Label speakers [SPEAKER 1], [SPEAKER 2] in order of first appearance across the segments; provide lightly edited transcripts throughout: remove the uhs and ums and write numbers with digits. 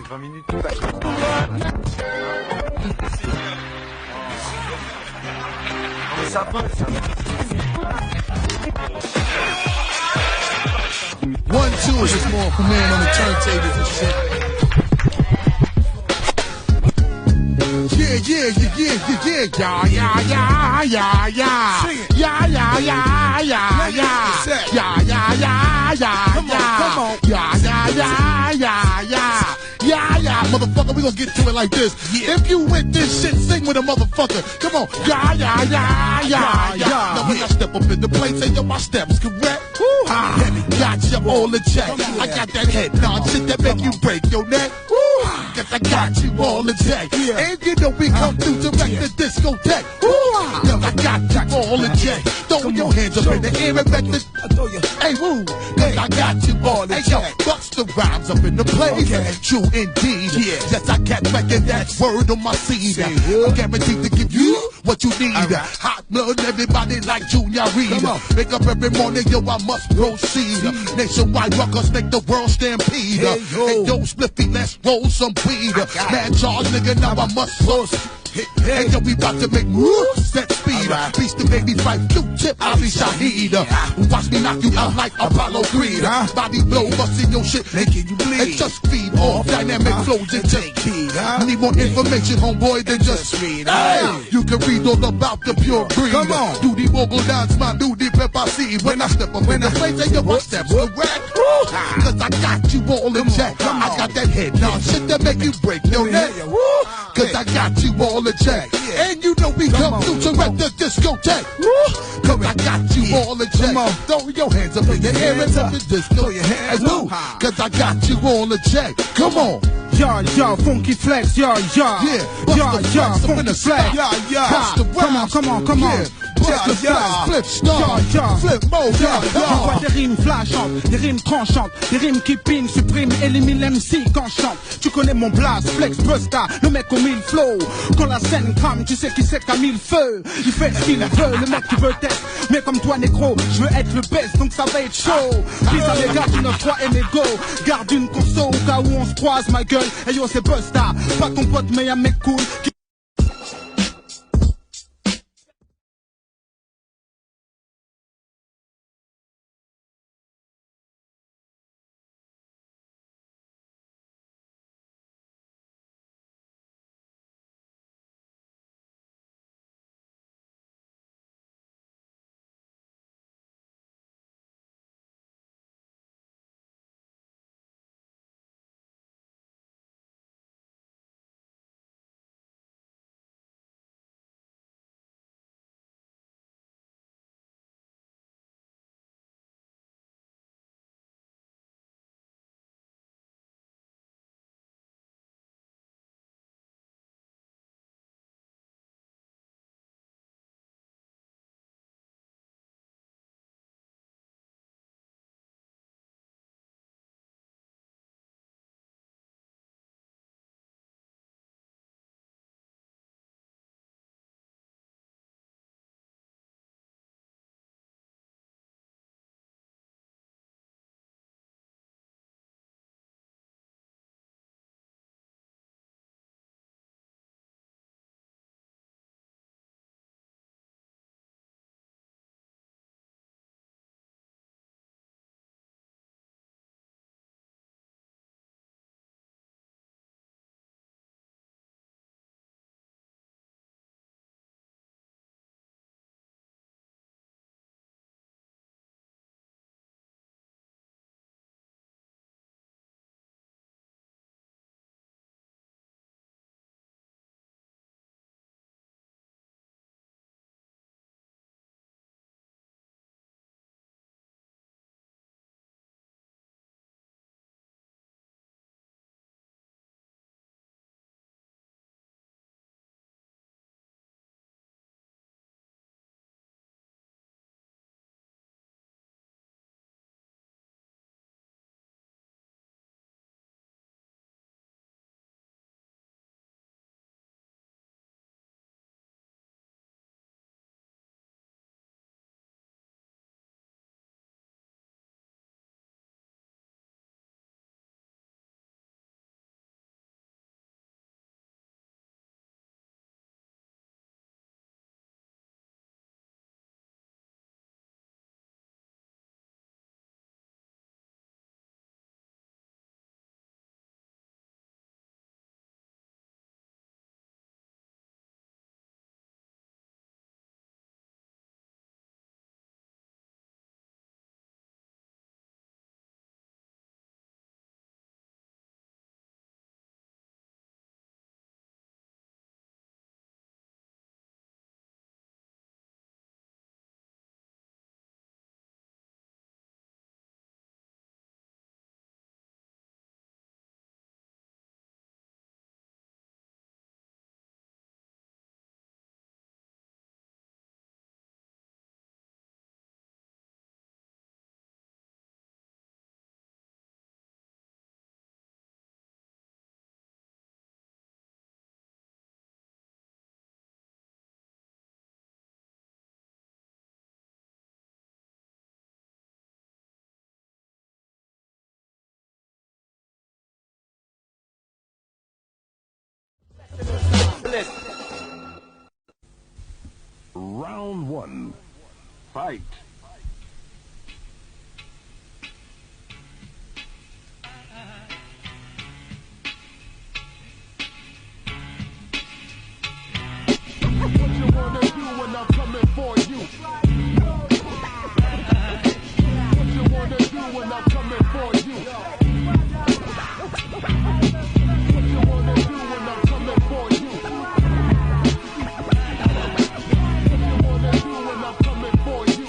[SPEAKER 1] 20 minutes. Non mais ça va, ça va.
[SPEAKER 2] 1, 2 is just more for man on the turntables and shit. Yeah, yeah, yeah, yeah, yeah, yeah, yeah, yeah, yeah, yeah. Yeah, yeah, yeah, yeah, yeah. Yeah, yeah, yeah, yeah, yeah. Come on. Yeah, yeah, yeah, yeah, yeah. Yeah, yeah, motherfucker, we gonna get to it like this. Yeah. If you with this shit, sing with a motherfucker. Come on. Yeah, yeah, yeah, yeah, yeah. Now when I step up in the place, say yo, my steps correct. Got you all in check. I got that head nod shit that make you break your neck. Cause I got you all in check. And you know we come through to wreck the discotheque. Cause I got you all in check. Throw your hands up in the air and back the... Hey, woo. Cause I got you all in check. Hey, yo, bust the rhymes up in the place. True indeed. Yes, I can't reckon that word on my seed. I'm guaranteed to give you what you need. Hot blood, everybody like Junior Reed. Wake up every morning, yo, I must proceed. Nationwide rockers make the world stampede. Hey, yo, Spliffy, let's roll some weed. Man, charge, nigga, now I must bust. Hey, yo, we about to make moves, set speed. Beast the baby fight, Q-tip, I'll be Shaheed. Watch me knock you out like Apollo Creed. Body blow, busting your shit, making you bleed. And just feed off dynamic flows and take heed. Need more information, homeboy, than just read. Hey, you can read all about the pure breed. Come on, do the mogul dance, man, do the pepper seed. When I step up in the place, and your my steps correct. Cause I got you all in check. I got that head nod shit that make you break your neck. Cause I got you all in check. And you know we come through to wreck the discotheque. Cause I got you all in check. Throw your hands up in the air and up the disco. Hey, woo. Cause I got you all in check. Come on.
[SPEAKER 3] Yeah, yeah, funky flex, yeah, yeah. Yeah, yeah, funky flex. Come on.
[SPEAKER 2] Flip star, flip mode,
[SPEAKER 3] J'envoie des rimes flashantes, des rimes tranchantes, des rimes qui pinent, suppriment, éliminent l'MC quand je chante. Tu connais mon blast, flex, busta, le mec au mille flow. Quand la scène crame, tu sais qui c'est qu'a mis le feu. Il fait ce qu'il veut, le mec qui veut test. Mais comme toi, négro, je veux être le best, donc ça va être chaud. Bis à mes gars du 9-3 et mes go. Garde une conso au cas où on se croise, ma gueule. Et yo, c'est busta, pas ton pote, mais y'a mec cool.
[SPEAKER 1] this.
[SPEAKER 4] Round one. Fight. What you wanna do when I'm coming for you? What you wanna do when I'm coming for you? What you wanna do when I'm coming for you? What you wanna do when I'm coming for you?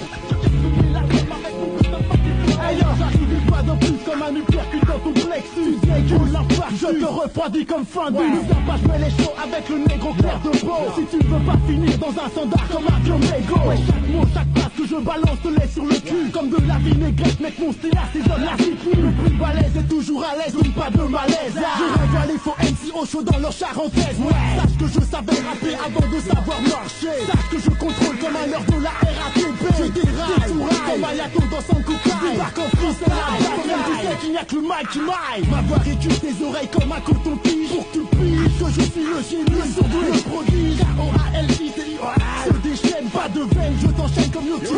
[SPEAKER 5] Hey yo, j'arrive une fois de plus comme un uppercut dans ton plexus. Véhicule l'impact, je te refroidis comme fin de n'oublie pas, je mets les shows avec le négro clair de peau. Si tu ne veux pas finir dans un standard comme un Diomego, ouais, chaque mot, chaque phrase que je balance te laisse sur le cul. Comme de la vinaigrette, mec, mon style assaisonne la cipue. Le plus balèze est toujours à l'aise, donc pas de malaise. Je revois les faux MC au chaud dans leur charentaise. Sache que je savais rapper avant de savoir marcher. Sache que je contrôle comme un heure de la RATP. Je déraille, comme Ayato dans son cocaïne. Débarque en France, c'est la bataille. Tu sais qu'il n'y a que le mic qui maille. Ma voix récuse tes oreilles comme un coton-tige. Pour que tu piges que je suis le génie, surtout le prodige. K-O-A-L-J-T-I, se déchaîne, pas de veine, je t'enchaîne comme Yoki.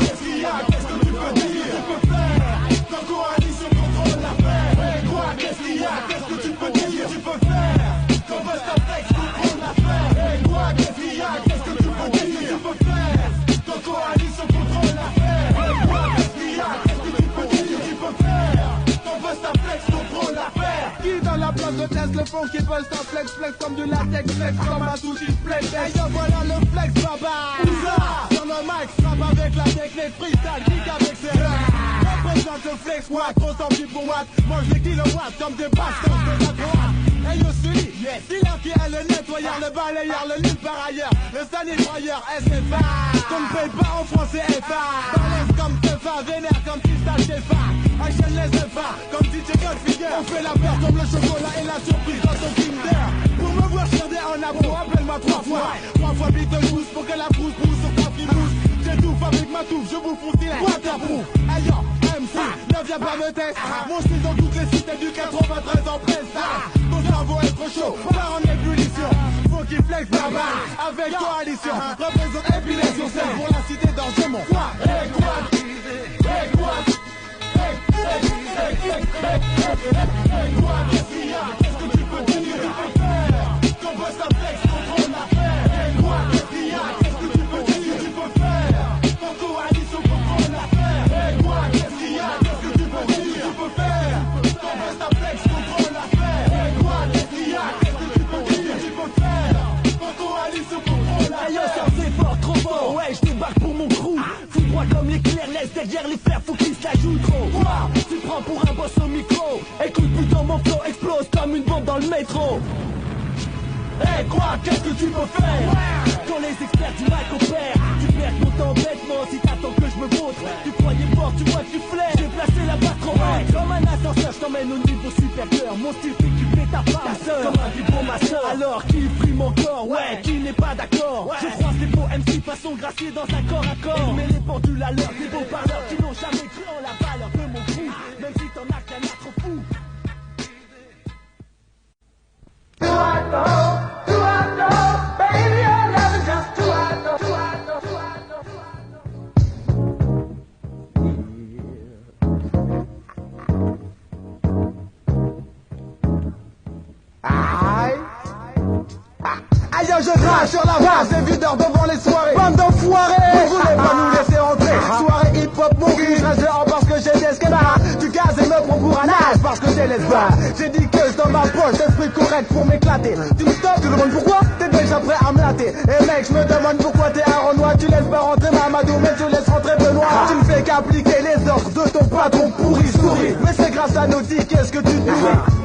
[SPEAKER 5] Qu'est-ce qu'il y a, qu'est-ce que tu peux dire, tu peux faire. Quand coalition contrôle la paix. Qu'est-ce qu'il y a, qu'est-ce que tu peux dire, tu peux faire. Quand Bustaflex contrôle l'affaire. Qu'est-ce qu'il y a, qu'est-ce que tu peux dire, tu peux faire. Quand coalition contrôle l'affaire. Qu'est-ce qu'il y a, qu'est-ce que tu peux dire, tu peux faire. Quand Bustaflex contrôle l'affaire.
[SPEAKER 3] Qui dans la place de test le fond qui Bustaflex flex comme du latex flex comme un souci flex. Et yo voilà le flex baba. Sur le mic frappe avec la technique freestyle kick avec ses rats. Représente le flex watt, trop sans plus pour watt. Mange les kilowatts comme des bastos de la droite. Et yo celui, c'est là qui est le nettoyeur, le balayeur, le nul par ailleurs, le sanitoyeur SFA. Comme paye pas en français FA. Balèze comme TFA, vénère comme Tista TFA. Action les FA, comme DJ Godfigure. On fait la peur comme le chocolat et la surprise dans ton Kinder. Pour me voir chiader en abro, appelle-moi 3 fois. 3 fois bite de mousse pour que la frousse pousse sur ta frimousse. J'étouffe avec ma touffe, je vous fous style waterproof. Hey yo, MC, ne viens pas me tester. Mon style dans toutes les cités du 93 en pleine salle. Ton cerveau est trop chaud, part en ébullition. Faut qu'il flex baba, avec coalition. Représente épilation, c'est pour la cité d'Orgemont. Hey quoi, hey quoi, qu'est-ce qu'il y a, qu'est-ce que tu peux dire, tu peux faire. Quand Bustaflex contrôle l'affaire. Qu'est-ce qu'il y a, qu'est-ce que tu peux dire, tu peux faire. Quand coalition contrôle l'affaire. Qu'est-ce qu'il y a, qu'est-ce que tu peux dire, tu peux faire. Quand Bustaflex contrôle l'affaire. Qu'est-ce qu'il y a, qu'est-ce que tu peux dire, tu peux faire. Quand coalition contrôle l'affaire. Aïe, ça c'est fort, trop fort, ouais, je débarque pour mon crew. Fous droit comme l'éclair, laisse derrière les frères, faut qu'ils se la jouent trop. Tu prends pour un boss au micro. Écoute putain, mon flow explose comme une bombe dans le métro. Hey quoi, qu'est-ce que tu peux faire? Quand les experts du mic opèrent, tu perds ton temps bêtement si t'attends que je me vautre. Tu croyais fort, tu vois que tu flaires. J'ai placé la barre trop haute. Comme un ascenseur, je t'emmène au niveau supérieur. Mon style fait kiffer ta femme, ta soeur. Comme un vibro ma soeur. Alors qui frime encore, ouais, qui n'est pas d'accord. Je croise les beaux MC façon gracier dans un corps à corps. Et mets les pendules à l'heure, des beaux parleurs qui n'ont jamais cru en la valeur de mon crew. Même si t'en as qu'un a trop fou.
[SPEAKER 5] Aïe, je crache sur la base des videurs devant les soirées. Bande d'enfoirés, vous voulez pas nous laisser entrer. Soirée hip-hop, mon cul, je reste dehors parce que j'ai des skemas. Tu gazes et me prends pour un âge parce que j'ai les bas. J'ai dit que dans ma poche, esprit correct pour m'éclater. Tu me stoppes, tu demandes pourquoi? T'es déjà prêt à me latter. Et mec, je me demande pourquoi t'es un Renoir. Tu laisses pas rentrer Mamadou, mais tu laisses rentrer Benoît. Tu ne fais qu'appliquer les ordres de ton patron pourri souris. Mais c'est grâce à nos dix, qu'est-ce que tu te dis?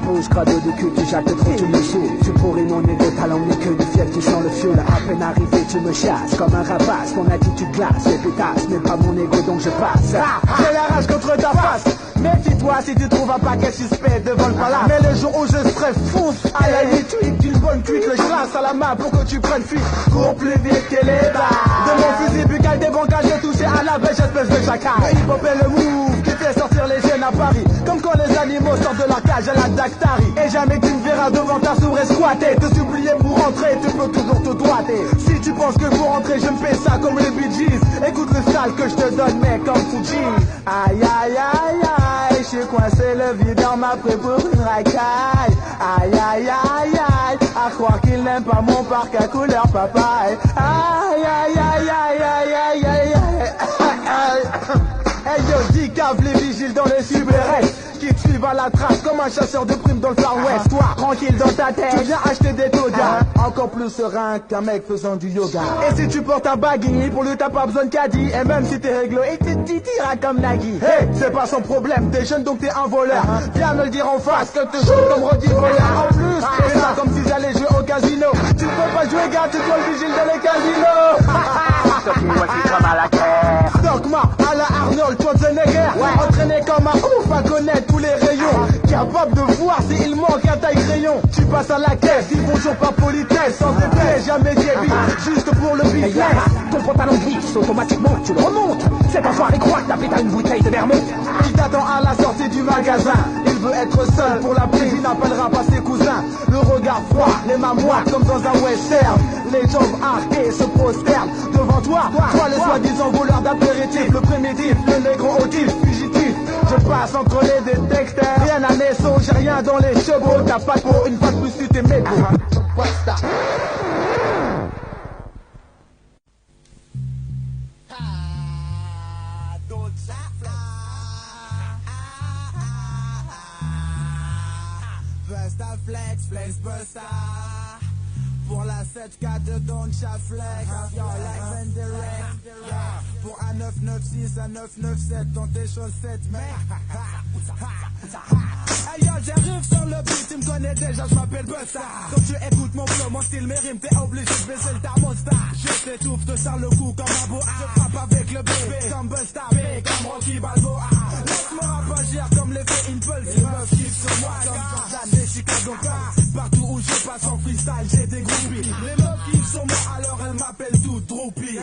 [SPEAKER 6] Bouge, crado de cul, tu jattes trop, tu me chies. Tu pourris mon égo, talent n'est que du fiel, tu sens le fioul. À peine arrivé, tu me chasses comme un rapace. Ton attitude glace, les pétasses, n'est pas mon égo, donc je passe.
[SPEAKER 5] J'ai la rage contre ta face. Méfie-toi si tu trouves un paquet suspect devant le palace. Mais le jour où je serai fonce à la limite, d'une bonne cuite, le glace à la main pour que tu prennes fuite. Cours plus vite que les barres. De mon fusil buccal des bancages, j'ai touché à la la bêche espèce de chacal. Le hip-hop est le move qui fait sortir les jeunes à Paris. Comme quand les animaux sortent de la cage à la Dactari. Et jamais tu me verras devant ta souris squatter. Te supplier pour rentrer, tu peux toujours te droiter. Si tu penses que pour rentrer je me fais ça comme les Bee Gees, écoute le sale que je te donne mec comme Fuji. Aïe aïe aïe aïe, je suis coincé le vide dans ma pré pour une racaille. Aïe aïe aïe aïe, à croire qu'il n'aime pas mon parc à couleur papaye. Aïe aïe aïe aïe aïe aïe aïe aïe. Hey yo, dicave les vigiles dans les suberettes qui te suivent à la trace comme un chasseur de primes dans le Far West. Toi, tranquille dans ta tête, tu viens acheter des togas, encore plus serein qu'un mec faisant du yoga. Et si tu portes un baggy, pour lui t'as pas besoin de caddie. Et même si t'es réglo, et tu t'iras comme Nagui. Hey, c'est pas son problème, t'es jeune donc t'es un voleur. Viens me le dire en face, que te joue comme Roddy Voyeur. En plus, fais ça comme si j'allais jouer au casino. Tu peux pas jouer gars, tu dois le vigile dans les casinos.
[SPEAKER 6] Comme à la guerre.
[SPEAKER 5] Dogma à la Arnold Schwarzenegger, entraîné comme un ouf à connaître tous les rayons, capable de voir s'il manque un taille crayon. Tu passes à la caisse, dis bonjour par politesse, sans épée, jamais débit, juste pour le business.
[SPEAKER 6] Ton pantalon glisse, automatiquement tu le remontes. C'est pas soir et croit que t'as une bouteille de vermouth.
[SPEAKER 5] Il t'attend à la sortie du magasin, il veut être seul pour la prise, il n'appellera pas ses cousins. Le regard froid, les mains moites comme dans un western, les jambes arquées se prosternent devant toi, toi le soi-disant voleur d'apéritif, le primitif, le négro autif, fugitif. Je passe entre les détecteurs, rien à naissant, j'ai rien dans les chevaux. T'as pas de peau, une fois de plus tu t'es mégot.
[SPEAKER 3] Busta flex, flex Busta. Pour la 7-4 de Don Chaflex, yo, live and direct. Pour un 996, un 997 dans tes chaussettes, mec. Hey yo, j'arrive sur le beat, tu me connais déjà, je m'appelle Busta. Quand tu écoutes mon flow, mon style, mes rimes, t'es obligé de baisser le thermostat. Je t'étouffe, te sers le cou comme un boa. Je frappe avec le bébé, comme Busta, mais comme Rocky Balboa. Laisse-moi agir comme l'effet Impulse. Les meufs kiffent sur moi comme Jordan des Chicago Bulls. Partout où je passe en freestyle, j'ai des groupies. Les meufs kiffent sur moi, alors elles m'appellent tout Droopy.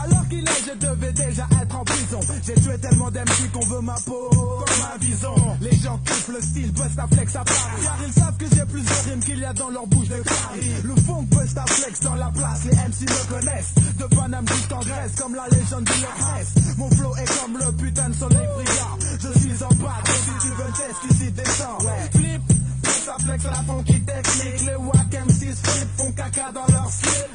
[SPEAKER 3] Alors qu'il est, je devais déjà être en prison. J'ai tué tellement d'MC qu'on veut ma peau comme un bison. Les gens kiffent le style Busta Flex à Paris, car ils savent que j'ai plus de rimes qu'il y a dans leur bouche de Paris. Le fond Busta Flex dans la place, les MC me connaissent. De Paname jusqu'en Grèce, comme la légende du Loch. Mon flow est comme le putain de soleil brillant. Je suis en bas, donc si tu veux test, ici descends. Flip, Busta Flex la funky technique. Les wack MCs flip, font caca dans leur slip.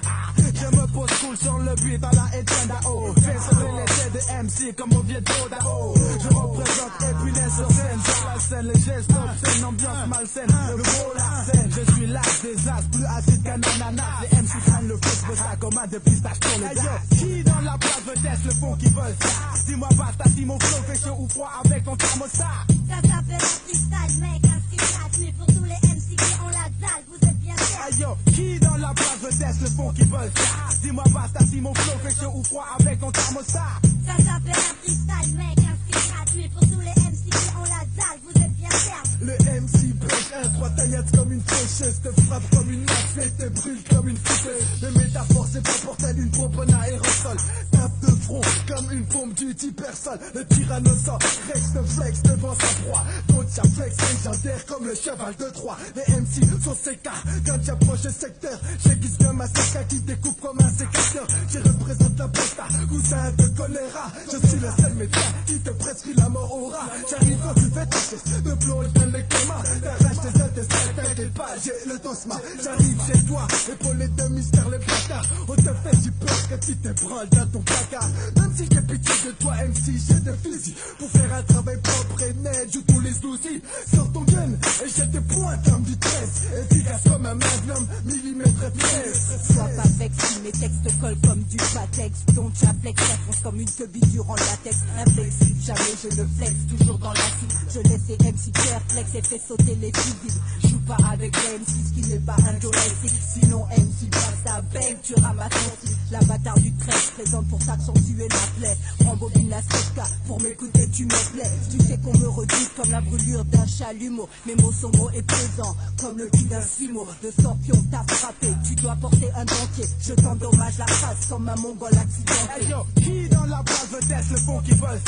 [SPEAKER 3] Je me pose cool sur le beat à la Etienne Dao. Fais sauver les têtes de MC comme au Vietto Dao. Je représente Épinay sur scène, sur la scène, les gestes obscènes, ambiance malsaine, le gros la scène. Je suis l'as des as, plus acide qu'un ananas. Les MC prennent le feu, je ça comme un de pistache pour les as. Qui dans la place veut tester le fond qui veut ça? Dis-moi basta si mon flow fait chaud ou froid avec ton thermostat.
[SPEAKER 7] Ça s'appelle un freestyle, mec, un style gratuit pour tous les MC qui ont la dalle, vous êtes bien sûr.
[SPEAKER 3] Aïe yo, qui dans la place veut tester le fond qui veut ça? Dis-moi basta si mon flow fait chaud ou froid avec ton thermostat.
[SPEAKER 7] Ça s'appelle un freestyle, mec, un style gratuit pour tous les MC qui ont la dalle, vous êtes bien sûr.
[SPEAKER 3] Le MC pêche un 3 taillettes comme une faucheuse, te frappe comme une masse et te brûle comme une fouteuse. Les métaphores c'est pas porter une pompe à aérosol. Tape de front comme une pompe du hypersol. Le tyrannosaure reste flex devant sa proie. D'autres flex légendaire comme le cheval de Troie. Les MC sont sécards quand tu approches le secteur. J'aiguise bien ma séca qui découpe comme un sécateur. Je représente la Busta, cousin de choléra. Je suis le seul médecin qui te prescrit la mort au rat. J'arrive quand tu fais ta chaise de plomb et le coma. T'arraches tes ailes, tes ailes, t'inquiète pas, j'ai le dosma. J'arrive chez toi, épaulé de mystère le placard. On te fait du peur que tu t'ébranles dans ton placard. Même si j'ai pitié de toi, MC, j'ai des fusils. Pour faire un travail propre et net, joue tous les soucis. Sors ton gun et jette des points comme du 13. Efficace comme un magnum, millimètre et pièce.
[SPEAKER 8] Sois pas vexé, mes textes collent comme du patex. Donc j'afflexe, j'enfonce comme une quebille durant le latex. Inflexible, jamais je ne flex, toujours dans la cible. Je laisse les MC faire flex et fais sauter les civils. Joue pas avec les MC, qui n'est pas un Jurassic. Sinon MC passe à bang, tu ramasses ton style. La bâtard du 13 présente pour s'accentuer la plaie. Prends bobine la Sesca, pour m'écouter tu me plais. Tu sais qu'on me redoute comme la brûlure d'un chalumeau. Mes mots sont gros et présents, comme le cul d'un sumo. Le scorpion t'a frappé, tu dois porter un dentier. Je t'endommage la face comme un mongol accidenté.
[SPEAKER 3] Hey yo, qui dans la place veut tester
[SPEAKER 5] le fond qui buzz.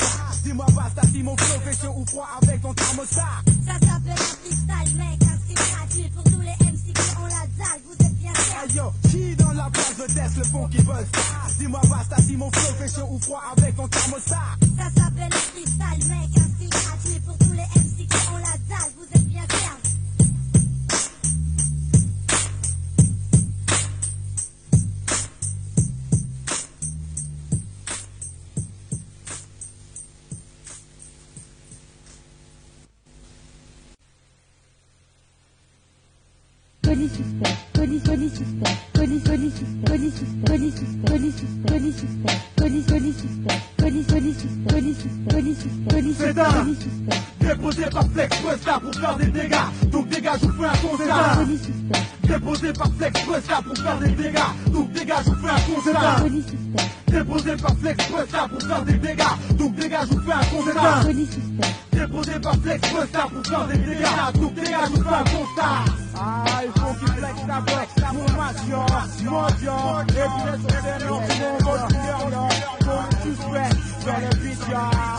[SPEAKER 5] Dis-moi basta si mon flow fait chaud ou froid avec ton thermostat.
[SPEAKER 7] Ça s'appelle un freestyle, mec, un style gratuit pour tous les MC qui ont la dalle, vous êtes bien servis.
[SPEAKER 5] Hey yo, qui dans la place de test le fond qui buzz? Dis-moi basta si mon flow fait chaud ou froid avec ton thermostat.
[SPEAKER 7] Ça s'appelle un freestyle, mec, un style gratuit pour tous les MC qui ont la dalle, vous êtes bien servis.
[SPEAKER 8] Police suspect, police suspect, police suspect, police suspect, police suspect, police suspect, police suspect, police suspect, police suspect, police suspect, police suspect, police suspect.
[SPEAKER 5] Déposé par Flex Busta pour faire des dégâts. Donc dégâts, je vous fais un constat.
[SPEAKER 8] Police suspect,
[SPEAKER 5] Déposé par Flex Busta pour faire des dégâts. Donc dégâts, je vous fais un constat.
[SPEAKER 8] police suspect,
[SPEAKER 5] Déposé par Flex Busta pour faire des dégâts. Donc dégâts, je vous fais un constat.
[SPEAKER 8] police suspect.
[SPEAKER 5] Déposé par Flex Busta pour faire des dégâts. Donc dégâts, je vous fais un constat. Ah, il faut qu'il flex ta flex, formation, mention, et puis les sociétés, tout le monde va suspect, dans le beat,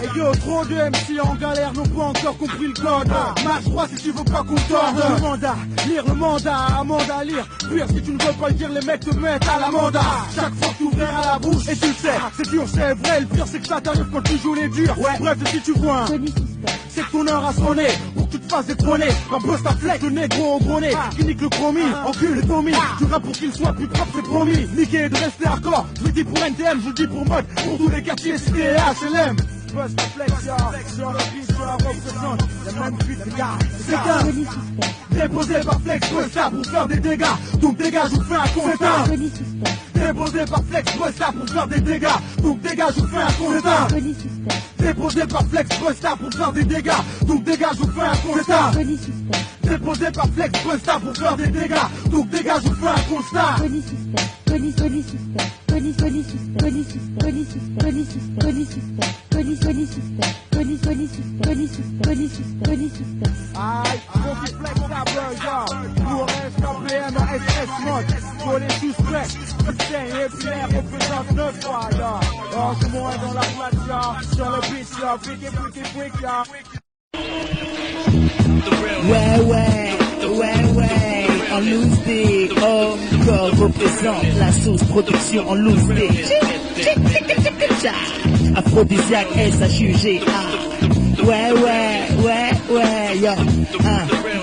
[SPEAKER 3] Et yo, trop de MC en galère n'ont pas encore compris le code. Marche 3 si tu veux pas qu'on torde. Le mandat, lire le mandat, amende à lire. Pire si tu ne veux pas le dire, les mecs te mettent à l'amende. Chaque fois que tu ouvriras la bouche, et tu le sais, c'est dur, c'est vrai. Le pire c'est que ça t'arrive quand tu joues les durs. Ouais, bref, si tu vois un,
[SPEAKER 8] Police suspect,
[SPEAKER 3] c'est que ton heure a sonné pour que tu te fasses détrôner. Comme Busta Flex, le négro au gros nez, qui nique le chromie, encule le Tommy. Tu rap pour qu'il soit plus propre, c'est promis. Niquer et de rester hardcore, je le dis pour NTM, je le dis pour mode, pour tous les quartiers, cité et HLM.
[SPEAKER 5] Busta Flex, sur le beat, sur la représente, le même beat, les gars.
[SPEAKER 3] C'est un
[SPEAKER 8] police suspect,
[SPEAKER 5] Déposé par Flex Busta pour faire des dégâts. Donc dégâts, je vous fais un constat.
[SPEAKER 8] police suspect,
[SPEAKER 5] Déposé par Flex Busta pour faire des dégâts. Donc dégâts, je vous fais un constat.
[SPEAKER 8] police suspect,
[SPEAKER 5] Déposé par Flex Busta pour faire des dégâts. Donc dégâts, je vous fais un constat.
[SPEAKER 8] police suspect,
[SPEAKER 5] Déposé par Flex Busta pour faire des dégâts. Donc dégâts, je vous fais un constat.
[SPEAKER 8] police suspect, police suspect, police suspect, police suspect, police suspect, police suspect, police suspect, police suspect, police suspect, police suspect.
[SPEAKER 3] aïe, faut qu'il flex ta buzz, yo. Nous reste en PM en SS mode. Pour les suspects, putain, et puis les représente 9 fois, yo. Oh, c'est moi dans la place, yo. Sur le beat, yo. Freaky, yo.
[SPEAKER 9] Ouais, en loose day, encore représente la sauce production en loose day. Aphrodisiaque, S-H-U-G-A. Ouais, yo. 1,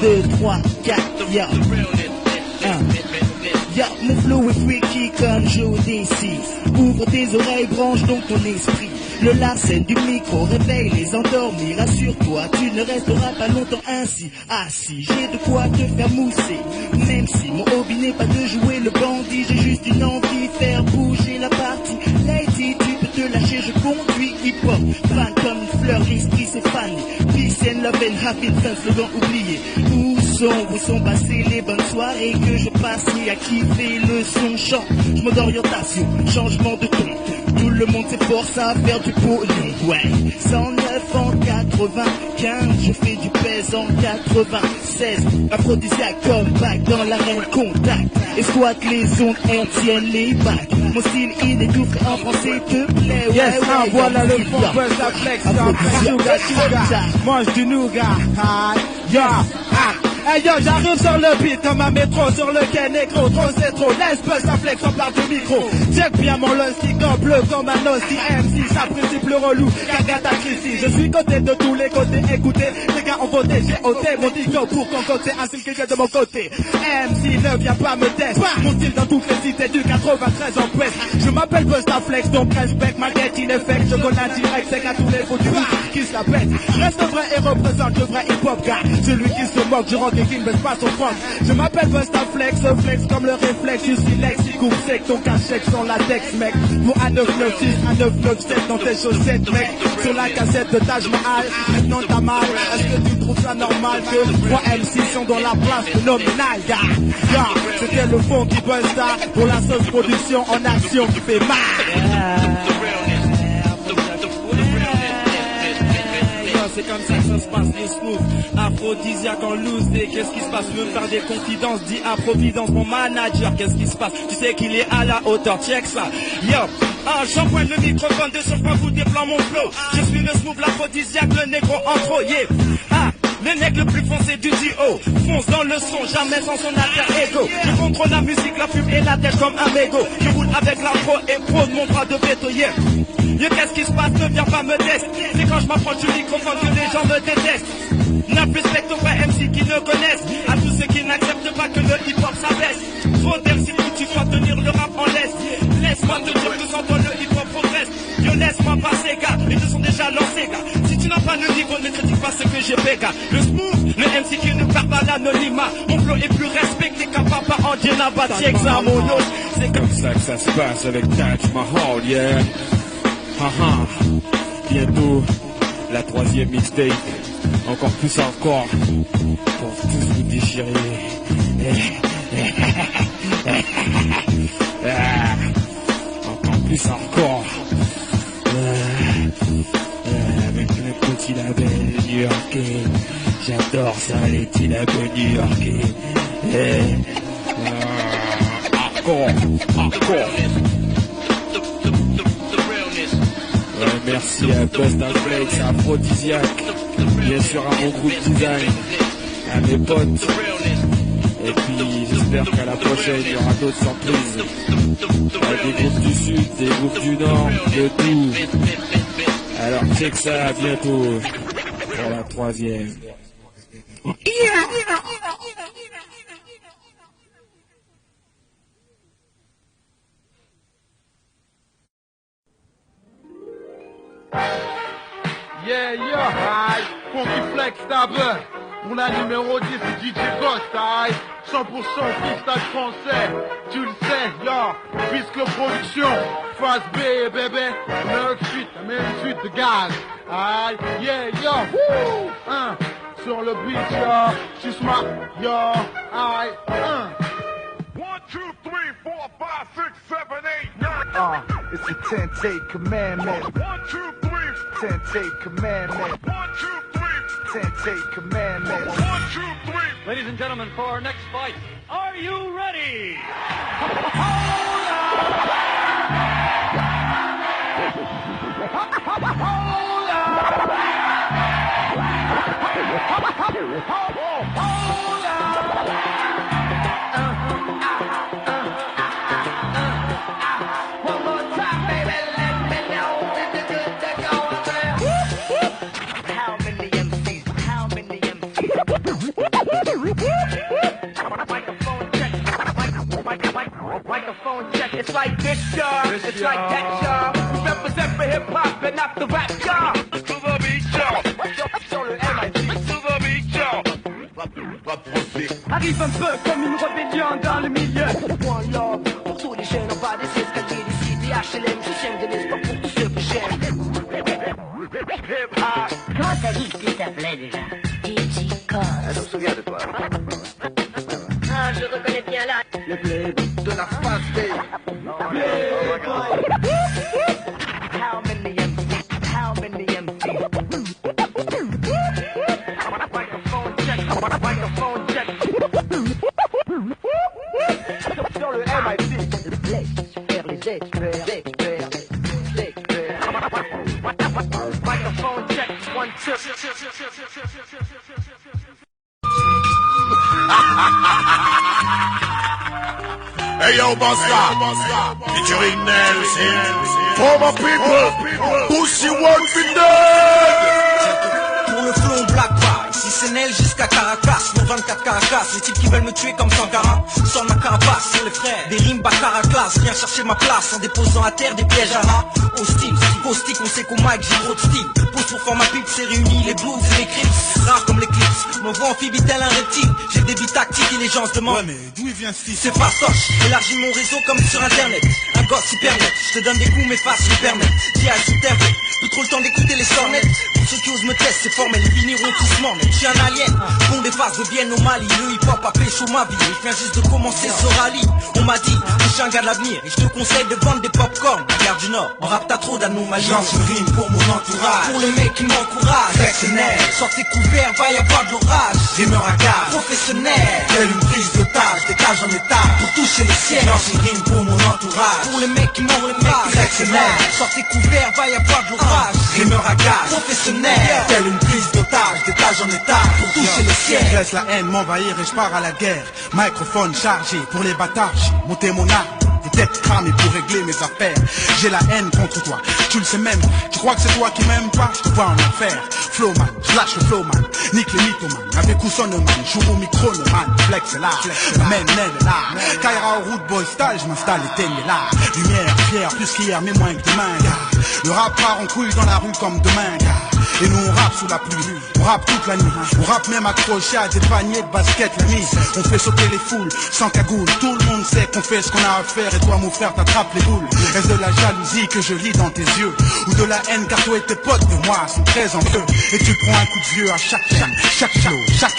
[SPEAKER 9] 2, 3, 4, yo. Yo, mon flow est freaky comme Joe DC. Ouvre tes oreilles, branche donc ton esprit. Le larcène du micro réveille les endormis. Rassure-toi, tu ne resteras pas longtemps ainsi. Assis, j'ai de quoi te faire mousser. Même si mon hobby n'est pas de jouer le bandit, j'ai juste une envie de faire bouger la partie. Lady, tu peux te lâcher, je conduis hip-hop. Fan comme une fleur, l'esprit c'est fan. Peace and love and happy, fin slogan oublié. Où sont passées les bonnes soirées que je passe ni à kiffer le son chant. Je mode d'orientation, changement de ton. Tout le monde s'efforce à faire du pognon. Ouais, 109 en 95, je fais du pèse en 96. Aphrodisiaque comme back dans l'arène contact. Escouade les ondes, tiennent les bacs. Mon style inétouffé en français te plaît. Ouais,
[SPEAKER 3] Yes, voilà le fond Busta Flex, sugar. Mange du nougat, yo, Hey yo, j'arrive sur le beat comme un métro, sur le quai négro, trop c'est trop, laisse Busta Flex en place du micro. Check bien mon lusty, comme bleu comme un hostie, MC, ça principe le relou, Kagata Chrissy. Je suis côté de tous les côtés, écoutez, les gars ont voté, j'ai ôté mon dico pour concocter un style qui vient de mon côté. MC ne viens pas me tester, mon style dans toutes les cités du 93 en Ouest. Je m'appelle Busta Flex, donc respect, malgré in effect, je connais direct, c'est qu'à tous les faux du qui se la pète. Reste vrai et représente le vrai hip-hop gars, celui qui se moque, je rentre et qui ne baisse pas son front. Je m'appelle Busta Flex, flex comme le réflexe, je suis Lex, il coupe sec, ton cachec sans latex mec. Pour un 996, un 997 dans tes chaussettes mec. Sur la cassette de Taj Mahal, maintenant t'as mal. Est-ce que tu trouves ça normal que 3 MC sont dans la place phénoménale, gars? C'était le fond qui Busta pour la sauce production en action qui fait mal.
[SPEAKER 10] c'est comme ça que ça se passe, les smooth. Aphrodisiaque en loose, et qu'est-ce qui se passe? Tu veux me faire des confidences, dis à Providence, mon manager, qu'est-ce qui se passe? Tu sais qu'il est à la hauteur, check ça. Yo, j'empoigne le microphone de surpoint, vous déploie mon flow. Je suis le smooth, l'aphrodisiaque, le négro en trop, yeah. Le nègre le plus foncé du duo fonce dans le son, jamais sans son alter ego. Je contrôle la musique, la pub et la tête comme un mégot. Je roule avec la pro et pro de mon bras de béton, yeah. Yo, qu'est-ce qui se passe? Ne viens pas me tester. C'est quand je m'approche du microphone que les gens me détestent. N'a plus respect aux vrais MC qui ne connaissent. À tous ceux qui n'acceptent pas que le hip-hop s'abaisse. Trop d'air si tu crois tenir le rap en laisse. Laisse-moi te dire que sans toi le hip-hop progresse. Yo, laisse-moi passer, gars. Ils te sont déjà lancés, gars. Si tu n'as pas le niveau, ne critique pas ce que j'ai fait, gars. Le smooth, le MC qui ne perd pas l'anonymat. Mon flow est plus respecté qu'un papa en Djenaba. C'est ça, mon os. C'est comme ça que ça se passe avec Taj Mahal, yeah. Bientôt, la 3e mixtape. Encore plus encore. Pour tous vous déchirer. Encore plus encore. Avec le petit label new-yorkais. J'adore ça, les petits labels new-yorkais. Encore. Ouais, merci à Busta Flex, à Aphrodisiaque, bien sûr à mon groupe design, à mes potes. Et puis j'espère qu'à la prochaine il y aura d'autres surprises. Des groupes du sud, des groupes du nord, de tout. Alors check ça, à bientôt pour la 3e.
[SPEAKER 11] Yeah, aïe, Funky Flex, Tabeur. Pour la numéro 10, c'est DJ Ghost, aïe. 100% freestyle français, tu le sais, yo. Puisque production, phase B, bébé. Même suite de gaz, aïe. Yeah, yo, wouh, sur le beat, yo. Tu smart, yo, aïe, 1, 2, 3, 4, 5, 6, 7, 8, 9.
[SPEAKER 12] It's a 10-take commandment.
[SPEAKER 11] 1, 2, 3.
[SPEAKER 12] 10-take commandment.
[SPEAKER 11] 1, 2, 3.
[SPEAKER 12] 10-take commandment.
[SPEAKER 11] 1, 2, 3.
[SPEAKER 13] Ladies and gentlemen, for our next fight, are you ready?
[SPEAKER 14] Microphone check, it's like this, y'all. It's like that, y'all. We represent for hip-hop and not the rap, y'all. To the beat, y'all. Sur le MIT. To the beat, y'all. Arrive un peu comme une rébellion dans le milieu. One love pour tous les jeunes en bas des escaliers d'ici, des HLM. Je sème de l'espoir pour tous ceux que j'aime. Hip-hop.
[SPEAKER 15] Comment t'as dit qu'il s'appelait déjà? DJ Cos.
[SPEAKER 12] Je me souviens de toi.
[SPEAKER 15] Ah, je reconnais bien là.
[SPEAKER 12] Le blé de la phase B.
[SPEAKER 14] How many MCs? How many MCs? Microphone check. Microphone check. Sur le MIT.
[SPEAKER 15] L'expert, les experts.
[SPEAKER 14] Microphone check. 1, 2.
[SPEAKER 2] Hey yo, Busta, featuring Nelson. For my people, Pussy World Fidel.
[SPEAKER 16] Pour le flow Black Bar, ici c'est Nel jusqu'à Caracas, mon 24 Caracas, les types qui veulent me tuer comme Sankara, sans ma carapace sur les frères, des rimes Baccarat classe, viens chercher ma place en déposant à terre des pièges à rats, hostile, caustique, on sait qu'au mic j'ai trop de style, pose pour faire ma pipe, c'est réuni les blues et les crips, rares comme l'éclipse, mon voix amphibie tel un reptile, j'ai des billes tactiques et les gens se demandent, ouais mais d'où il vient ce style? C'est fastoche, élargis mon réseau comme sur internet, un gosse hyper net, je te donne des coups mais faces me permettent, tiens sous terre, plus trop le temps d'écouter les sornettes, pour ceux qui osent me tester, c'est fort mais les finiront tous morts, mais je suis un alien, Bon des phases deviennent au Mali, le hip-hop a pécho ma vie. Je viens juste de commencer ce rallye. On m'a dit, je suis un gars de l'avenir et je te conseille de vendre des pop-corn. La gare du Nord, en rap t'as trop d'anomalies. Lance une rime pour mon entourage, pour les mecs qui m'encouragent. Personnel, sortez couverts, va y avoir de l'orage. Rimeur à gare, professionnel, telle une prise d'otage, d'étage en étage, pour toucher les ciels. Lance une rime pour mon entourage, pour les mecs qui m'encouragent. Personnel, sortez couverts, va y avoir de l'orage. Rimeur à gare, professionnel, telle une prise d'otage, d'étage en étage, pour toucher les ciels.
[SPEAKER 3] Je laisse la haine m'envahir et je pars à la guerre. Microphone chargé pour les bâtards, j'ai monté mon arme. Des têtes cramées pour régler mes affaires. J'ai la haine contre toi, tu le sais même. Tu crois que c'est toi qui m'aimes pas? Je te vois en enfer. Flowman, je lâche le flowman. Nique les mythoman, avec ou sonneman. Joue au micro, no man. Flex est là, la même est là. Kaira au route boy style, je m'installe et t'aimes là. Lumière, fière, plus qu'hier, mais moins que demain, gars. Le rap part en couille dans la rue comme demain, gars. Et nous on rappe sous la pluie, on rappe toute la nuit. On rappe même accroché à des paniers de basket la nuit. On fait sauter les foules, sans cagoule. Tout le monde sait qu'on fait ce qu'on a à faire. Et toi mon frère t'attrapes les boules. Est-ce de la jalousie que je lis dans tes yeux? Ou de la haine car toi et tes potes de moi sont très en feu. Et tu prends un coup de vieux à chaque flow, chaque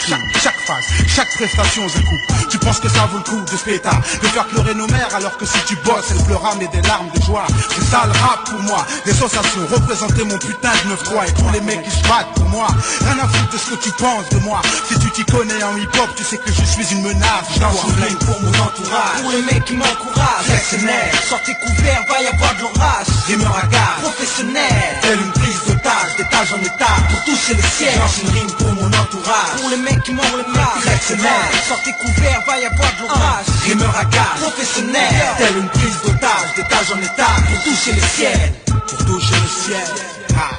[SPEAKER 3] phase, chaque prestation un coup. Tu penses que ça vaut le coup de pétard, de faire pleurer nos mères alors que si tu bosses elles pleurent mais des larmes de joie. C'est ça le rap pour moi, des sensations, représenter mon putain de 9-3 et tous les mecs qui se battent pour moi. Rien à foutre de ce que tu penses de moi. Si tu t'y connais en hip-hop, tu sais que je suis une menace.
[SPEAKER 16] Je lance une ligne pour mon entourage, pour les mecs qui m'encouragent. Personnel, sortez couverts, va y avoir de l'orage. Rimeur à gare, professionnel, telle une prise d'otage, d'étage en étage, pour toucher le ciel. Je lance une rime pour mon entourage, pour les mecs qui m'encouragent. Personnel, sortez couverts, va y avoir de l'orage. Rimeur à gare, professionnel, telle une prise d'otage, d'étage en étage, pour toucher le ciel.
[SPEAKER 3] Pour toucher le ciel, ha,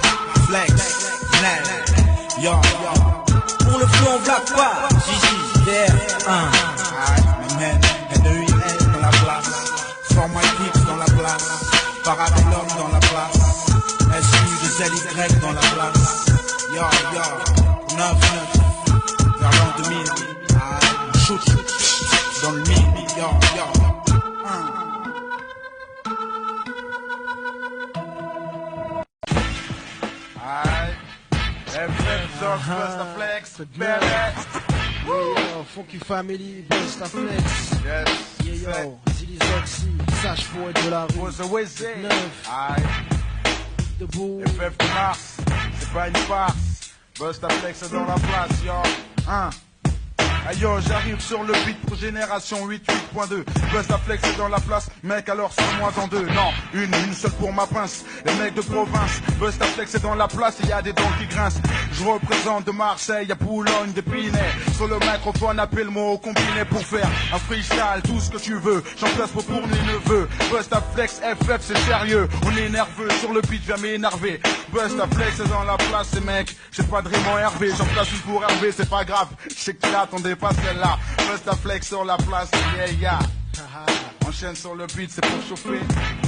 [SPEAKER 3] flex, net, yo, yo.
[SPEAKER 16] Pour le flow on blague pas, Gigi, yeah,
[SPEAKER 3] my man, Henry dans la place, For My Peeps dans la place, Parabellum dans la place, SU2LY dans la place, yo, yo, 9-9, vers l'an 2000, shoot, dans le mille, yo, yo.
[SPEAKER 11] Flex, Bennett.
[SPEAKER 17] Yo, Funky Family, Busta Flex.
[SPEAKER 11] Yes.
[SPEAKER 17] Yeah, yo, Zilly Zoxy, Sage Boy de la rue.
[SPEAKER 11] Was a Wizzy.
[SPEAKER 17] 9.
[SPEAKER 11] Aïe.
[SPEAKER 17] Debout.
[SPEAKER 11] FF de Mars, c'est pas une farce. Busta Flex est dans la place, yo. Aïe yo, j'arrive sur le beat pour génération 88.2. Busta Flex est dans la place, mec alors sur moi en deux. Non, une seule pour ma pince. Les mecs de province, Busta Flex est dans la place et y a des dents qui grincent. Je représente de Marseille à Boulogne, d'Épinay. Sur le microphone, appelle-moi au combiné pour faire un freestyle, tout ce que tu veux. J'en place pour mes neveux. Busta Flex, FF c'est sérieux. On est nerveux, sur le beat viens m'énerver. Busta Flex est dans la place, et mec, j'ai pas de rime en Hervé. J'en place une pour Hervé, c'est pas grave. Je sais que tu l'attendais pas celle-là. Busta Flex sur la place, yeah, yeah. Enchaîne sur le beat, c'est pour chauffer.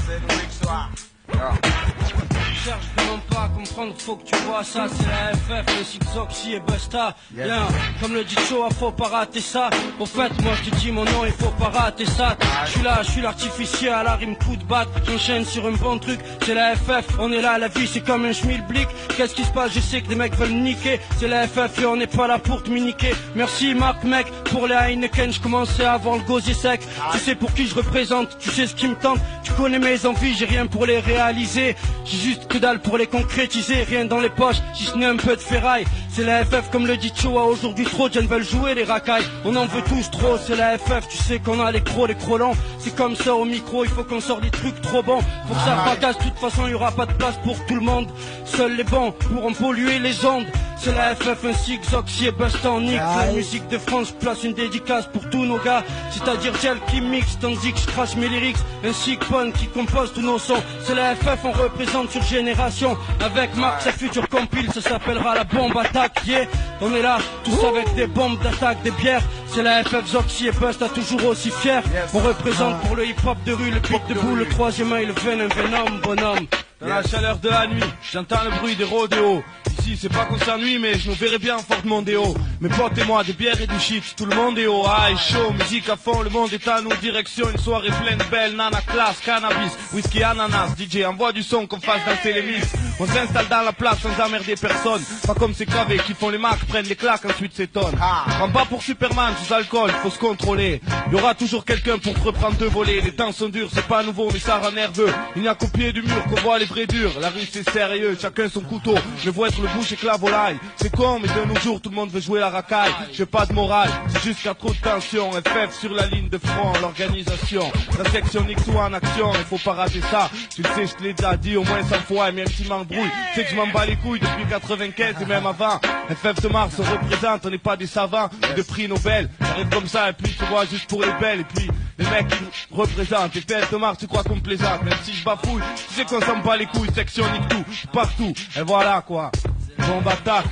[SPEAKER 11] C'est le mix soir.
[SPEAKER 10] Je cherche vraiment pas à comprendre, faut que tu vois ça. C'est la FF, le Zigzoxy et Busta. Bien, comme le dit Choa, faut pas rater ça. Au fait, moi je te dis mon nom, il faut pas rater ça. Je suis l'artificier à la rime coup de batte. J'enchaîne sur un bon truc, c'est la FF. On est là, la vie c'est comme un schmilblick. Qu'est-ce qui se passe? Je sais que des mecs veulent me niquer. C'est la FF et on n'est pas là pour te miniquer. Merci Marc mec, pour les Heineken, je commençais avant le gosier sec. Tu sais pour qui je représente, tu sais ce qui me tente. Tu connais mes envies, j'ai rien pour les réaliser. J'ai juste que dalle pour les concrétiser. Rien dans les poches, si ce n'est un peu de ferraille. C'est la FF comme le dit Choa. Aujourd'hui trop de jeunes veulent jouer les racailles. On en veut tous trop, c'est la FF. Tu sais qu'on a les crocs lents. C'est comme ça au micro, il faut qu'on sorte des trucs trop bons. Pour que ça fracasse, de toute façon il y aura pas de place pour tout le monde. Seuls les bons pourront polluer les ondes. C'est la FF, un Zigzoxy et Busta en nique. La musique de France place une dédicace pour tous nos gars. C'est-à-dire Gel qui mixe, tandis que je crache mes lyrics. Un Sigpon qui compose tous nos sons. C'est la FF, on représente sur Génération. Avec Marc, sa future compile, ça s'appellera la bombe attaque. Yeah, on est là, tous avec des bombes d'attaque, des bières. C'est la FF, Zoxy et Busta, toujours aussi fiers. On représente pour le hip-hop de rue, le beat debout, le troisième œil, le venin, venom, bonhomme.
[SPEAKER 18] Dans la chaleur de la nuit, j'entends le bruit des rodéos. Ici c'est pas qu'on s'ennuie mais je nous verrais bien en Ford Mondeo.
[SPEAKER 10] Mes potes et moi, des bières et du shit, tout le monde est au high, chaud, musique à fond, le monde est à nous, direction, une soirée pleine de belles, nana classe, cannabis, whisky, ananas, DJ, envoie du son qu'on fasse danser les miss. On s'installe dans la place sans emmerder personne, pas comme ces cavés qui font les marques, prennent les claques, ensuite s'étonnent. Prends pas pour Superman sous alcool, faut se contrôler. Il y aura toujours quelqu'un pour te reprendre deux volets, les temps sont durs, c'est pas nouveau mais ça rend nerveux. Il n'y a qu'au pied du mur qu'on voit les vrais durs, la rue c'est sérieux, chacun son couteau, je vois être le bouche et que la volaille. C'est con mais de nos jours tout le monde veut jouer la racaille, j'ai pas de morale, c'est juste qu'il y a trop de tension, FF sur la ligne de front, l'organisation, la section nique tout en action, il faut pas rater ça, tu le sais je te l'ai déjà dit au moins 100 fois et même si m'embrouille, tu sais que je m'en bats les couilles depuis 95 et même avant, FF de Mars on représente, on n'est pas des savants, de prix Nobel, j'arrive comme ça et puis tu vois juste pour les belles et puis les mecs qui nous représentent, et FF de Mars tu crois qu'on me plaisante, même si je bafouille, tu sais qu'on s'en bat les couilles, section nique tout, partout, et voilà quoi, bombe attaque.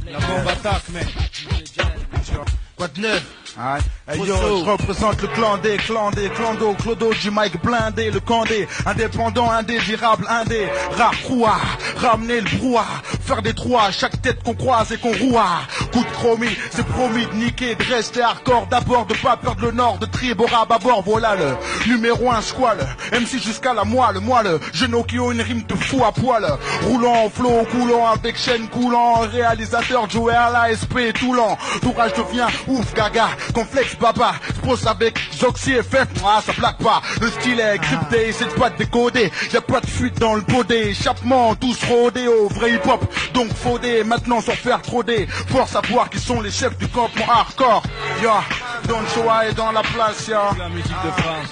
[SPEAKER 10] La bombe attaque, mec.
[SPEAKER 11] Quoi de neuf? Hey yo, je représente le clando, clodo du mic blindé, le candé, indépendant, indésirable, indé, rare croix, ramener le brouhaha, faire des trous à chaque tête qu'on croise et qu'on rouha. Coup de chromie, c'est promis de niquer, de rester hardcore, d'abord de pas perdre le nord, de trier Bora bâbord, voilà le numéro 1 squal, MC jusqu'à la moelle, Genokio une rime de fou à poil, roulant, flow, coulant, avec chaîne coulant, réalisateur, Joey à la SP, tout lent, tourage devient ouf, gaga, complexe baba, pose avec Zoxy FF, ça plaque pas, le style est crypté, c'est pas décodé, y'a pas de fuite dans le podé, échappement, tous rodés au vrai hip hop, donc faudé, maintenant sans faire troder, faut savoir qui sont les chefs du campement hardcore, Don Choa est dans la place,
[SPEAKER 10] La musique de France.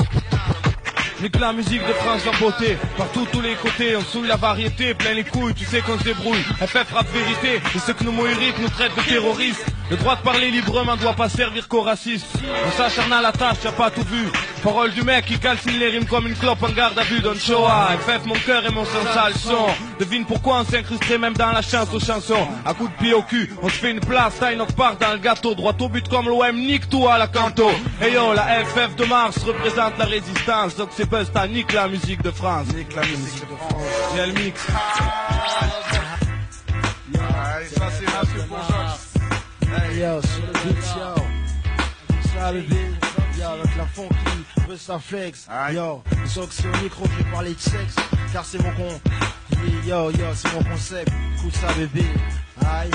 [SPEAKER 10] Nique la musique de France en beauté, partout tous les côtés, on souille la variété, plein les couilles, tu sais qu'on se débrouille, FF rap vérité, et ceux que nous méritent nous traitent de terroristes, le droit de parler librement doit pas servir qu'aux racistes, on s'acharne à la tâche, t'as pas tout vu, parole du mec qui calcine les rimes comme une clope en garde à vue, Don Choa, FF mon cœur et mon sang sale son, devine pourquoi on s'incrusterait même dans la chance aux chansons, à coup de pied au cul, on se fait une place, taille notre part dans le gâteau, droit au but comme l'OM, nique tout à la canto, et yo, la FF de Mars représente la résistance, donc c'est ça nique la musique de France.
[SPEAKER 11] Nique la musique de France.
[SPEAKER 10] J'ai le mix.
[SPEAKER 11] Ça c'est Mathieu Bourgeois.
[SPEAKER 17] Hey yo, sur le beat, yo. Ça le beat, yo, avec la funky, Busta Flex. Yo, Zoxy au micro, je vais parler de sexe, car c'est mon con. Yo, c'est mon concept. Écoute ça, bébé. Aïe,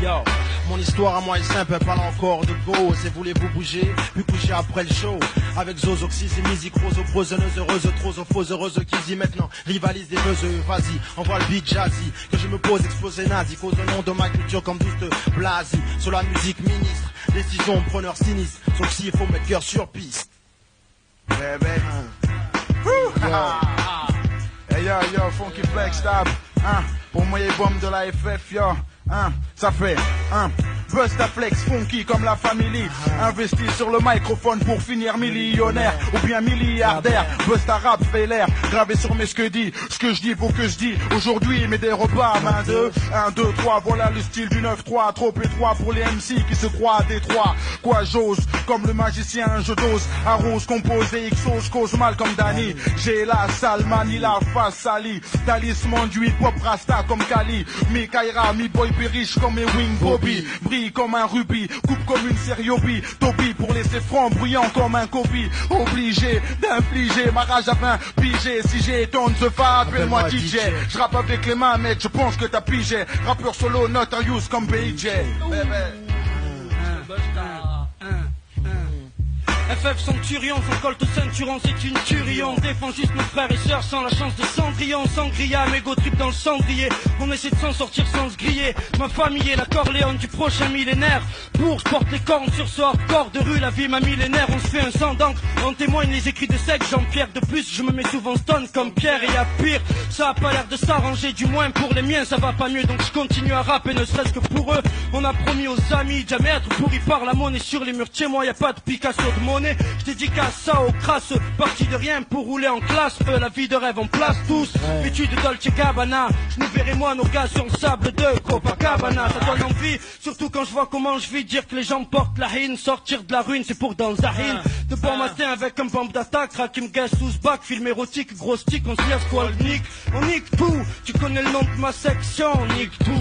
[SPEAKER 17] Yo, mon histoire à moi est simple, elle parle encore de go. C'est voulez-vous bouger, puis coucher après le show. Avec Zozoxy, c'est musique rose, broseneuse, heureuse, trop fausse, heureuse qui dit maintenant rivalise des meuseux. Vas-y, envoie le beat jazzy, que je me pose exploser nazi, cause au nom de ma culture comme douce de Blasi. Sur la musique ministre, décision preneur sinistre. Zoxy, il faut mettre cœur sur piste.
[SPEAKER 11] Hey yo, Funky Flex Stab, pour moi les bombes de la FF, yo. Ça fait Busta Flex funky comme la famille, investi sur le microphone pour finir millionnaire ou bien milliardaire. Busta rap fait l'air, gravé sur mes ce que je dis faut que je dis. Aujourd'hui mais des repas à main de 1, 2, 3, voilà le style du 9-3, trop étroit pour les MC qui se croient à Détroit. Quoi j'ose, comme le magicien je dose, arrose, compose et XO, cause mal comme Danny. J'ai la salmanie, la face salie, talisman du hip-hop rasta comme Kali, mi Kaira, mi boy riche comme mes wing Bobby, brille comme un rubis, coupe comme une sériobi, Toby pour laisser franc bruyant comme un Kobe, obligé d'infliger ma rage à 20 pigé, si j'ai ton the fa, appelle-moi DJ, je rappe avec les mains mec, je pense que t'as pigé, rappeur solo, not un use comme BJ.
[SPEAKER 3] FF son turion, son colt ceinturon, c'est une tuerie. On défend juste nos frères et sœurs sans la chance de Cendrillon. Sans grilla, mégot trip dans le cendrier. On essaie de s'en sortir sans se griller. Ma famille est la Corléone du prochain millénaire. Pour je porte les cornes sur ce hardcore de rue, la vie m'a millénaire. On se fait un sang d'encre, on témoigne les écrits de sec. Jean-Pierre de plus, je me mets souvent stone comme Pierre. Et à pire, ça a pas l'air de s'arranger. Du moins pour les miens, ça va pas mieux. Donc je continue à rapper, ne serait-ce que pour eux. On a promis aux amis, jamais être pourri par la monnaie. Sur les murs de chez moi, y a pas de Picasso de monnaie.
[SPEAKER 10] connais, je dédicace ça aux crasseux. Parti de rien pour rouler en classe, eux la vie de rêve en place tous. Vêtus de Dolce Gabbana, je nous verrai moi nos gars sur le sable de Copacabana. Ça donne envie, surtout quand je vois comment je vis. Dire que les gens portent la haine, sortir de la ruine c'est pour dans le Zahine. De bon matin avec un bombe d'attaque, Rakim Guest sous bac, film érotique, gros stick, on se laisse quoi le nique. On nique tout, tu connais le nom de ma section, on nique tout.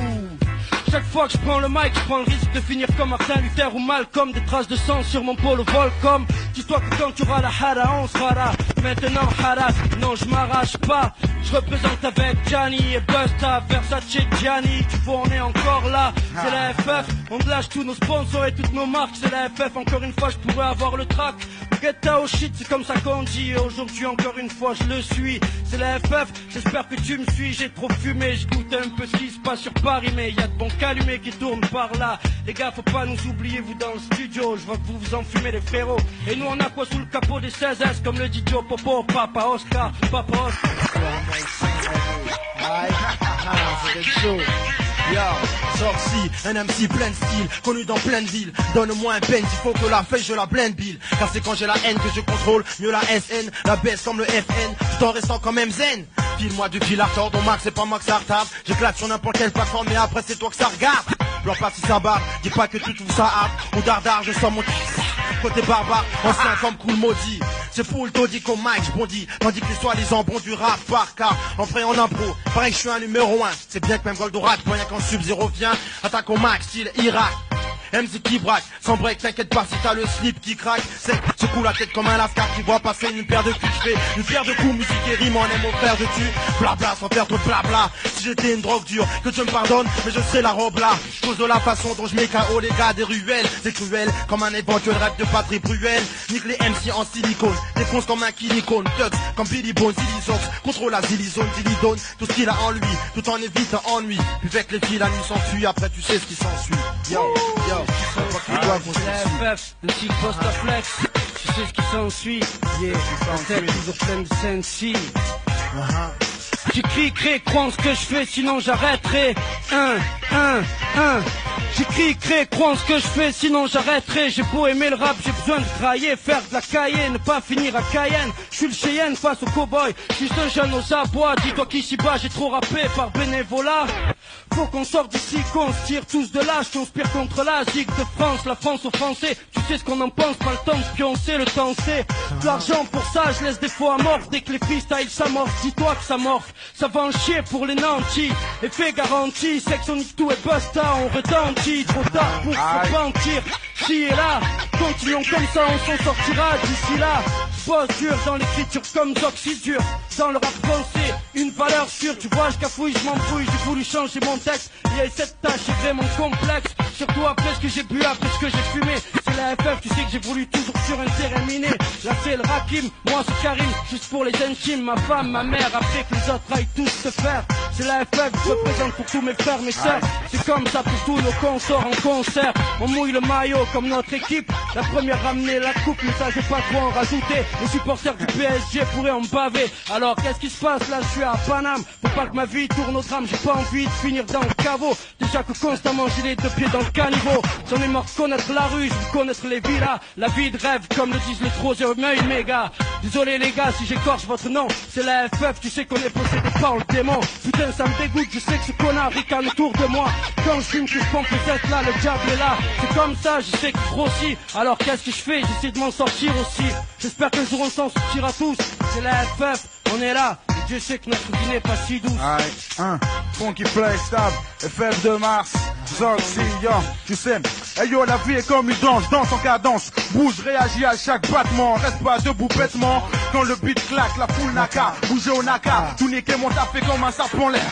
[SPEAKER 10] Chaque fois que je prends le mic, je prends le risque de finir comme Martin Luther ou Malcolm. Des traces de sang sur mon polo Volcom. Dis-toi que quand tu auras la hara, on sera là. Maintenant haras, non je m'arrache pas. Je représente avec Gianni et Busta, Versace, Gianni. Tu vois on est encore là, c'est la FF. On lâche tous nos sponsors et toutes nos marques, c'est la FF. Encore une fois je pourrais avoir le track. Get out shit, c'est comme ça qu'on dit. Et aujourd'hui encore une fois je le suis. C'est la FF, j'espère que tu me suis. J'ai trop fumé, je goûte un peu ce qui se passe sur Paris. Mais y a de bons calumets qui tournent par là. Les gars faut pas nous oublier vous dans le studio. Je vois que vous vous enfumez les frérots. Et nous on a quoi sous le capot des 16S. Comme le dit Joe Popo, Papa Oscar, Papa Oscar.
[SPEAKER 17] C'est chaud. Yo, sorti, un MC plein de style, connu dans plein de villes. Donne-moi un pen, il faut que la feuille je la blende bill. Car c'est quand j'ai la haine que je contrôle mieux la SN, la baisse comme le FN, tout en restant quand même zen. File-moi du fil à tort, ton max c'est pas moi que ça retarde. J'éclate sur n'importe quelle plateforme mais après c'est toi que ça regarde. Blanc parti ça barre, dis pas que tu trouves ça hard. Ou dardard, je sens mon côté barbare, ancien comme cool maudit. C'est full taudis comme Mike, je bondis. Tandis que les soi-disant bons du rap par car en vrai en impro, pareil que je suis un numéro 1. C'est bien que même Goldorak, rien quand Sub-Zero vient. Attaque au max, style Irak. MC qui braque, sans break, t'inquiète pas si t'as le slip qui craque. C'est secoue la tête comme un lascar qui voit passer une paire de culs. Je fais une paire de coups, musique et rime, on aime au frère de tu. Blabla, sans faire trop de blabla. Si j'étais une drogue dure, que Dieu me pardonne, mais je serais la robe là. Cause de la façon dont je mets KO les gars des ruelles. C'est cruel, comme un éventuel rap de Patrick Bruel. Nique les MC en silicone, défonce comme un kilicone. Tux, comme Billy Bones, Zilizox, contrôle la Zilizone, Zilidone. Tout ce qu'il a en lui, tout en évitant ennui. Puis avec les filles, la nuit s'enfuit, après tu sais ce qui s'ensuit. Yo, yo.
[SPEAKER 10] C'est la FF, le petit post-flex. Tu sais ce qui s'ensuit. Yeah, la tête toujours pleine de Sensi. J'écris, crée, crois en ce que je fais, sinon j'arrêterai. J'écris, crée, crois en ce que je fais, sinon j'arrêterai. J'ai beau aimer le rap, j'ai besoin de grailler, faire de la cahier, ne pas finir à Cayenne. Je suis le Cheyenne face au cowboy, je suis un jeune aux abois. Dis-toi qu'ici-bas j'ai trop rappé par bénévolat. Faut qu'on sorte d'ici, qu'on se tire tous de là. Je conspire contre la zig de France, la France aux Français. Tu sais ce qu'on en pense, pas le temps de pioncer, le temps c'est de l'argent pour ça, je laisse des fois à mort. Dès que les freestyles s'amorcent, dis-toi que ça morphe. Ça va en chier pour les nantis, effet garanti. Section nique tout et basta, on retentit. Trop tard pour se mentir, ci et là. Continuons comme ça, on s'en sortira d'ici là. Bosse dur dans l'écriture comme Zoxy dans le rap français, une valeur sûre. Tu vois, je cafouille, je m'embrouille, j'ai voulu changer mon texte. Il y a cette tâche, c'est vraiment complexe. Surtout après ce que j'ai bu, après ce que j'ai fumé. C'est la FF, tu sais que j'ai voulu toujours sur un terrain miné. Là c'est le Rakim, moi c'est Karim, juste pour les intimes. Ma femme, ma mère, après que les autres aillent tous se faire. C'est la FF, je représente pour tous mes frères, mes sœurs. C'est comme ça pour tous nos consorts en concert. On mouille le maillot comme notre équipe. La première ramener la coupe, mais ça j'ai pas trop en rajouter. Les supporters du PSG pourraient en baver. Alors qu'est-ce qui se passe là, je suis à Paname. Faut pas que ma vie tourne au drame, j'ai pas envie de finir dans le caveau. Déjà que constamment j'ai les deux pieds dans le caniveau. J'en ai marre de connaître la rue, je veux connaître les villas. La vie de rêve, comme le disent les troisièmes méga. Désolé les gars si j'écorche votre nom. C'est la FF, tu sais qu'on est possédé par le démon. Putain ça me dégoûte, je sais que ce connard ricane autour de moi. Quand je fume que je pompe les êtres là, le diable est là. C'est comme ça, je sais que je grossis. Alors qu'est-ce que je fais, j'essaie de m'en sortir aussi. J'espère que le jour on s'en sortira tous. C'est la FF, on est là. Et Dieu sait que notre vie n'est pas si douce.
[SPEAKER 11] Funky Play, Stab, FF de Mars, Zoxy, yo, tu sais. Hey yo, la vie est comme une danse, danse en cadence. Bouge, réagis à chaque battement. Reste pas debout bêtement. Quand le beat claque, la foule n'a qu'à bouger au naka. Tout niquer mon tapé comme un sapin en l'air.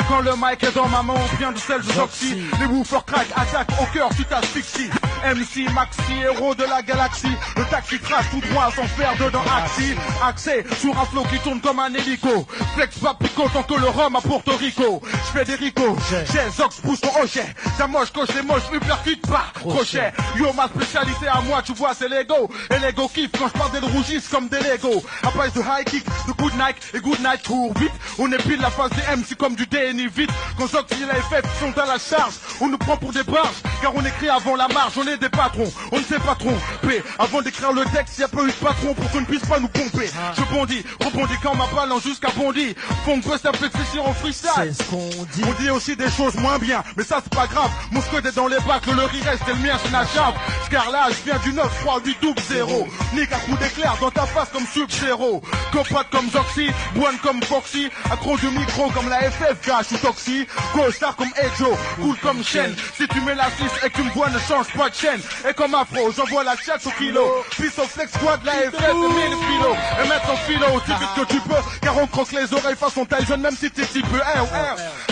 [SPEAKER 11] Quand le mic est dans ma main, on vient de celle de Zoxy. Les woofers crack, attaque au cœur, tu t'asphyxies. MC, Maxi, héros de la galaxie. Le taxi trace tout droit sans faire dedans axi. Axé sur un flow qui tourne comme un hélico. Flex pas pico tant que le rhum à Porto Rico. Je fais des ricots, j'ai Zox pousse ton hochet. J'amoche, coche les moches, me percute pas. Crochet, yo ma spécialité à moi, tu vois c'est l'ego. Et l'ego kiffe quand je parle des rougissent comme des Lego. À base de high kick, de good night et good night court vite. On est pile la phase des MC comme du DNI vite. Quand Zox et la FF sont à la charge, on nous prend pour des barges. car on écrit avant la marge, on est des patrons, on ne s'est pas trompé. Avant d'écrire le texte, y a pas eu de patron pour qu'on ne puisse pas nous pomper. Je bondis, rebondis quand ma balle en jusqu'à bondi. Funk bust à fléchir en freestyle.
[SPEAKER 17] C'est ce qu'on dit.
[SPEAKER 11] On dit aussi des choses moins bien, mais ça c'est pas grave. Mon scud est dans les bacs, le riz reste et le mien c'est la chave. Scarlage vient du 9, 3, 8, double 0. Nique à coup d'éclair dans ta face comme Sub-Zero. Copote comme Zoxy, Boine comme Foxy. Accro du micro comme la FF, Gash ou Toxy. Go-Star comme Ejo, cool comme Shen. Si tu mets la 6 et que tu me vois, ne change pas de chaîne. Et comme Afro, j'envoie la chat au kilo. Piece of flex squad, la FF et 1000 kilos. Et mettre ton philo aussi vite que tu peux, car on croque les oreilles façon Tyson, même si t'es si peu.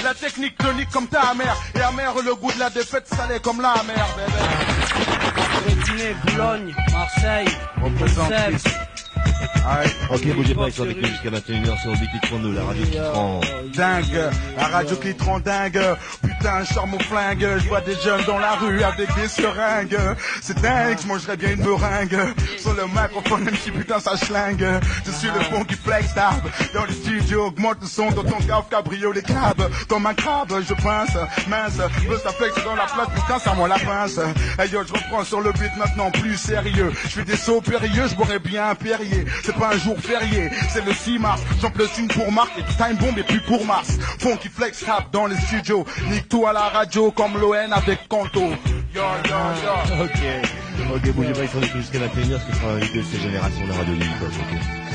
[SPEAKER 11] La technique tonique comme ta mère. Et amère le goût de la défaite, salé comme la mer, bébé.
[SPEAKER 10] Rétiné, Boulogne, Marseille, Bruxelles.
[SPEAKER 18] Ok, bougez pas, ils sont avec nous jusqu'à 21h sur Obi qui nous, la radio qui rend
[SPEAKER 11] dingue, la radio qui te rend dingue. Putain, je sors mon flingue, je vois des jeunes dans la rue avec des seringues. C'est dingue, je mangerais bien une meringue. Sur le microphone, même si putain ça schlingue. Je suis le fond qui flex tab. Dans le studio, augmente le son dans ton cave cabrio, les crabes. Dans ma crabe, je pince, mince. Le ça flex dans la place, putain, ça moi la pince. Hey yo, je reprends sur le beat maintenant plus sérieux. Je fais des sauts périlleux, je boirais bien un Perrier. C'est pas un jour férié, c'est le 6 mars. J'en place une pour Marc et Time Bomb et puis pour Mars. Funky flex rap dans les studios. Nique tout à la radio comme l'ON avec Kanto. Yo, yo, yo.
[SPEAKER 18] Ok, bougez pas, ils sont avec nous jusqu'à 21h, ce qui sera une de ces générations de radio libre. Ok.